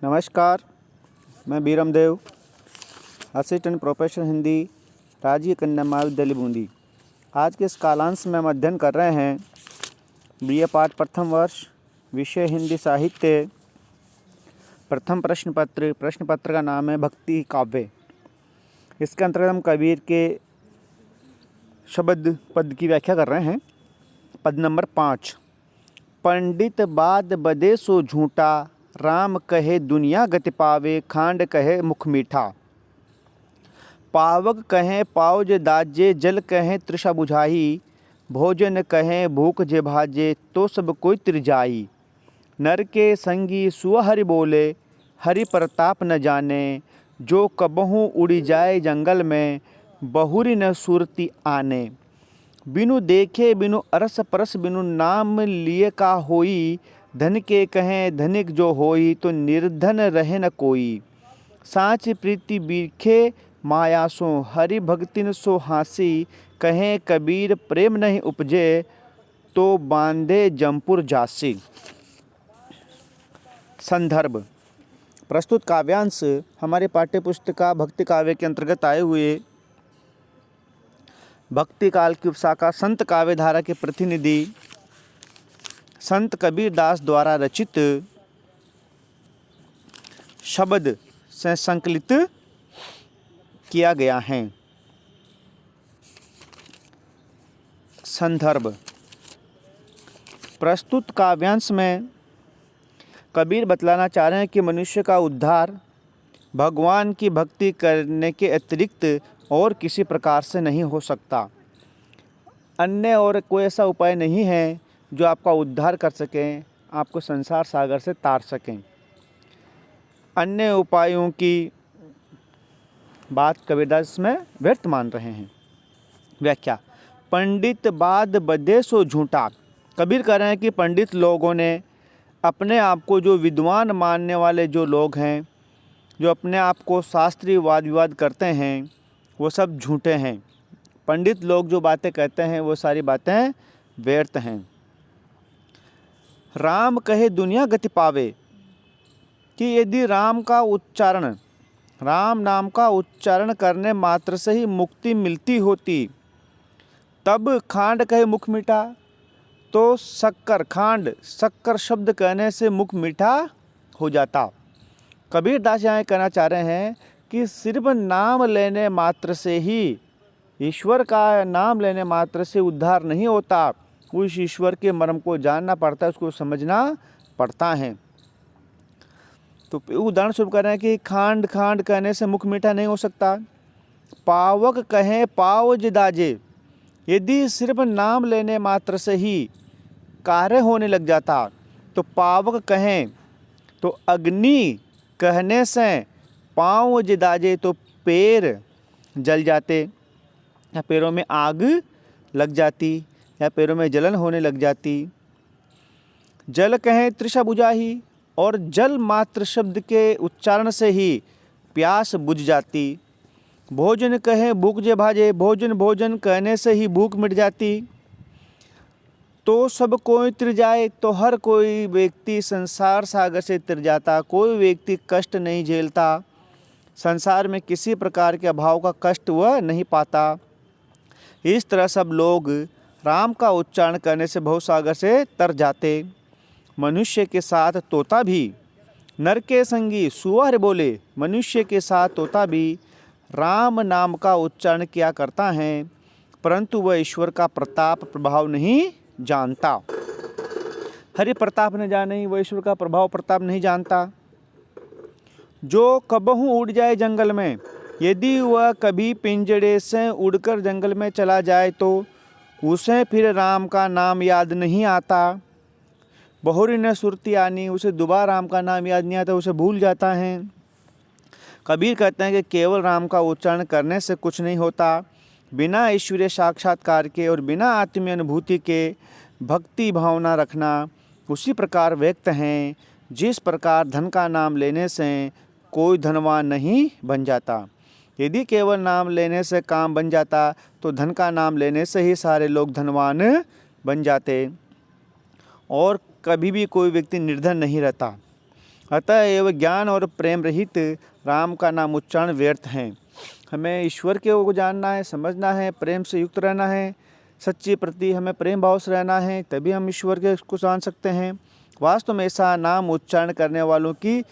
नमस्कार, मैं बीरम देव, assistant professor Hindi, Rajiv कन्या महाविद्यालय बूंदी। आज के इस कालांश में हम अध्ययन कर रहे हैं बीए पाठ प्रथम वर्ष, विषय हिंदी साहित्य। प्रथम प्रश्न पत्र का नाम है भक्ति काव्य। इसके अंतर्गत हम कबीर के शब्द पद की व्याख्या कर रहे हैं। पद नंबर 5। पंडित बाद बदे सो झूठा, राम कहे दुनिया गति पावे, खांड कहे मुख मीठा। पावक कहें पावज दाजे, जल कहें तृषा बुझाई, भोजन कहें भूख जे भाजे, तो सब कोई त्रिजाई। नर के संगी सुअ हरि बोले, हरि प्रताप न जाने, जो कबहू उड़ी जाए जंगल में, बहुरी न सुरती आने। बिनु देखे बिनु अरस परस, बिनु नाम लिए का होई, धन के कहें धनिक जो होई, तो निर्धन रहे न कोई। साँच प्रीति बीखे माया सो, हरि भक्तिन सो हासी, कहें कबीर प्रेम नहीं उपजे, तो बांधे जमपुर जासी। संदर्भ। प्रस्तुत काव्यांश हमारे पाठ्य पुस्तक भक्ति काव्य के अंतर्गत आए हुए भक्ति काल की उपशाखा संत काव्य धारा के प्रतिनिधि संत कबीर दास द्वारा रचित शब्द से संकलित किया गया है। संदर्भ। प्रस्तुत काव्यांश में कबीर बतलाना चाह रहे हैं कि मनुष्य का उद्धार भगवान की भक्ति करने के अतिरिक्त और किसी प्रकार से नहीं हो सकता। अन्य और कोई ऐसा उपाय नहीं है जो आपका उद्धार कर सकें, आपको संसार सागर से तार सकें। अन्य उपायों की बात कबीरदास में व्यर्थ मान रहे हैं। व्याख्या। पंडित बाद बदे सो झूठा। कबीर कह रहे हैं कि पंडित लोगों ने अपने आप को, जो विद्वान मानने वाले जो लोग हैं, जो अपने आप को शास्त्रीय वाद विवाद करते हैं, वो सब झूठे हैं। पंडित लोग जो बातें कहते हैं वो सारी बातें व्यर्थ हैं। राम कहे दुनिया गति पावे, कि यदि राम नाम का उच्चारण करने मात्र से ही मुक्ति मिलती होती, तब खांड कहे मुख मीठा, तो शक्कर शब्द कहने से मुख मीठा हो जाता। कबीर दास यहाँ कहना चाह रहे हैं कि सिर्फ नाम लेने मात्र से ही, ईश्वर का नाम लेने मात्र से उद्धार नहीं होता। उस ईश्वर के मर्म को जानना पड़ता है, उसको समझना पड़ता है। तो उदाहरण स्वरूप कह रहे हैं कि खांड कहने से मुख मीठा नहीं हो सकता। पावक कहें पावज दाजे, यदि सिर्फ नाम लेने मात्र से ही कार्य होने लग जाता, तो पावक कहें तो अग्नि कहने से पाँव दाजे, तो पैर जल जाते, या पैरों में आग लग जाती, या पैरों में जलन होने लग जाती। जल कहें तृषा बुझाही, और जल मात्र शब्द के उच्चारण से ही प्यास बुझ जाती। भोजन कहें भूख जे भाजे, भोजन कहने से ही भूख मिट जाती। तो सब कोई तिर जाए, तो हर कोई व्यक्ति संसार सागर से तिर जाता। कोई व्यक्ति कष्ट नहीं झेलता, संसार में किसी प्रकार के अभाव का कष्ट वह नहीं पाता। इस तरह सब लोग राम का उच्चारण करने से भवसागर से तर जाते। मनुष्य के साथ तोता भी, नर के संगी सुअ हरि बोले, मनुष्य के साथ तोता भी राम नाम का उच्चारण किया करता है, परंतु वह ईश्वर का प्रताप प्रभाव नहीं जानता। हरि प्रताप न जाने, वह ईश्वर का प्रभाव प्रताप नहीं जानता। जो कबहू उड़ जाए जंगल में, यदि वह कभी पिंजड़े से उड़कर जंगल में चला जाए, तो उसे फिर राम का नाम याद नहीं आता। बहुरी न सुरती आनी, उसे दोबारा राम का नाम याद नहीं आता, उसे भूल जाता है। कबीर कहते हैं कि केवल राम का उच्चारण करने से कुछ नहीं होता। बिना ईश्वरीय साक्षात्कार के और बिना आत्मीय अनुभूति के भक्ति भावना रखना उसी प्रकार व्यक्त हैं जिस प्रकार धन का नाम लेने से कोई धनवान नहीं बन जाता। यदि केवल नाम लेने से काम बन जाता, तो धन का नाम लेने से ही सारे लोग धनवान बन जाते, और कभी भी कोई व्यक्ति निर्धन नहीं रहता। अतः एवं ज्ञान और प्रेम रहित राम का नाम उच्चारण व्यर्थ है। हमें ईश्वर को जानना है, समझना है, प्रेम से युक्त रहना है, सच्ची प्रति हमें प्रेम भाव से रहना है, तभी हम ईश्वर के को जान सकते हैं। वास्तव में ऐसा नाम उच्चारण करने वालों की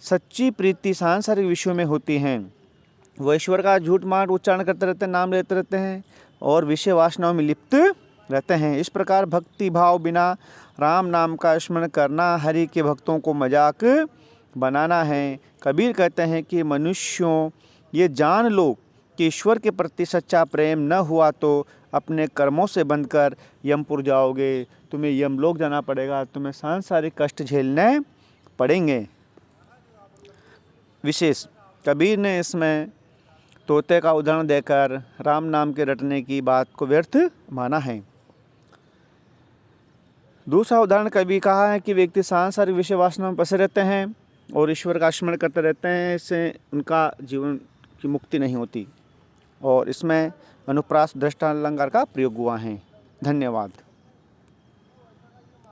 सच्ची प्रीति सांसारिक विषयों में होती है। वो ईश्वर का झूठ मार उच्चारण करते रहते हैं, नाम लेते रहते हैं और विषय वासनाओं में लिप्त रहते हैं। इस प्रकार भक्ति भाव बिना राम नाम का स्मरण करना हरि के भक्तों को मजाक बनाना है। कबीर कहते हैं कि मनुष्यों ये जान लो कि ईश्वर के प्रति सच्चा प्रेम न हुआ तो अपने कर्मों से बंधकर यमपुर जाओगे, तुम्हें यमलोक जाना पड़ेगा, तुम्हें सांसारिक कष्ट झेलने पड़ेंगे। विशेष कबीर ने इसमें तोते का उदाहरण देकर राम नाम के रटने की बात को व्यर्थ माना है। दूसरा उदाहरण कभी कहा है कि व्यक्ति सांसारिक विषय वासना में फंसे रहते हैं और ईश्वर का स्मरण करते रहते हैं, इससे उनका जीवन की मुक्ति नहीं होती। और इसमें अनुप्रास दृष्टांत अलंकार का प्रयोग हुआ है। धन्यवाद।